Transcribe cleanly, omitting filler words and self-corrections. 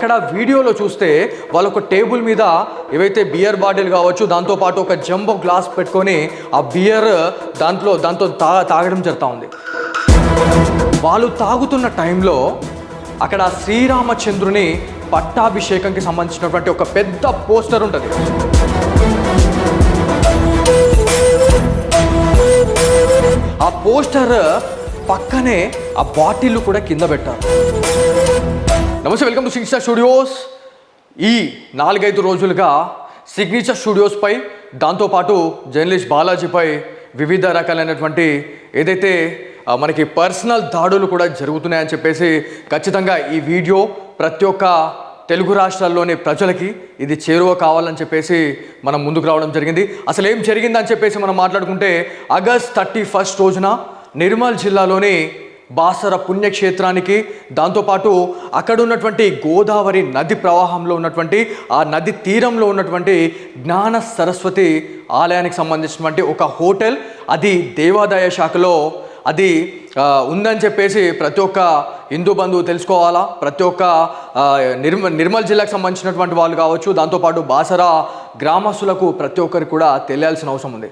ఇక్కడ వీడియోలో చూస్తే వాళ్ళు ఒక టేబుల్ మీద ఏవైతే బియర్ బాటిల్ కావచ్చు, దాంతోపాటు ఒక జంబో గ్లాస్ పెట్టుకొని ఆ బియర్ దాంతో తాగడం జరుగుతూ ఉంది. వాళ్ళు తాగుతున్న టైంలో అక్కడ శ్రీరామచంద్రుని పట్టాభిషేకంకి సంబంధించినటువంటి ఒక పెద్ద పోస్టర్ ఉంటుంది. ఆ పోస్టర్ పక్కనే ఆ బాటిల్ కూడా కింద పెట్టారు. నమస్తే, వెల్కమ్ టు సిగ్నేచర్ స్టూడియోస్. ఈ 4-5 రోజులుగా సిగ్నేచర్ స్టూడియోస్పై, దాంతోపాటు జర్నలిస్ట్ బాలాజీపై వివిధ రకాలైనటువంటి ఏదైతే మనకి పర్సనల్ దాడులు కూడా జరుగుతున్నాయని చెప్పేసి ఖచ్చితంగా ఈ వీడియో ప్రతి ఒక్క తెలుగు రాష్ట్రాల్లోని ప్రజలకి ఇది చేరువ కావాలని చెప్పేసి మనం ముందుకు రావడం జరిగింది. అసలు ఏం జరిగిందని చెప్పేసి మనం మాట్లాడుకుంటే, ఆగస్ట్ 31 రోజున నిర్మల్ జిల్లాలోని బాసర పుణ్యక్షేత్రానికి, దాంతోపాటు అక్కడ ఉన్నటువంటి గోదావరి నది ప్రవాహంలో ఉన్నటువంటి ఆ నది తీరంలో ఉన్నటువంటి జ్ఞాన సరస్వతి ఆలయానికి సంబంధించినటువంటి ఒక హోటల్, అది దేవాదాయ శాఖలో అది ఉందని చెప్పేసి ప్రతి ఒక్క హిందూ బంధువు తెలుసుకోవాలా. ప్రతి ఒక్క నిర్మల్ జిల్లాకు సంబంధించినటువంటి వాళ్ళు కావచ్చు, దాంతోపాటు బాసర గ్రామస్తులకు ప్రతి ఒక్కరికి కూడా తెలియాల్సిన అవసరం ఉంది.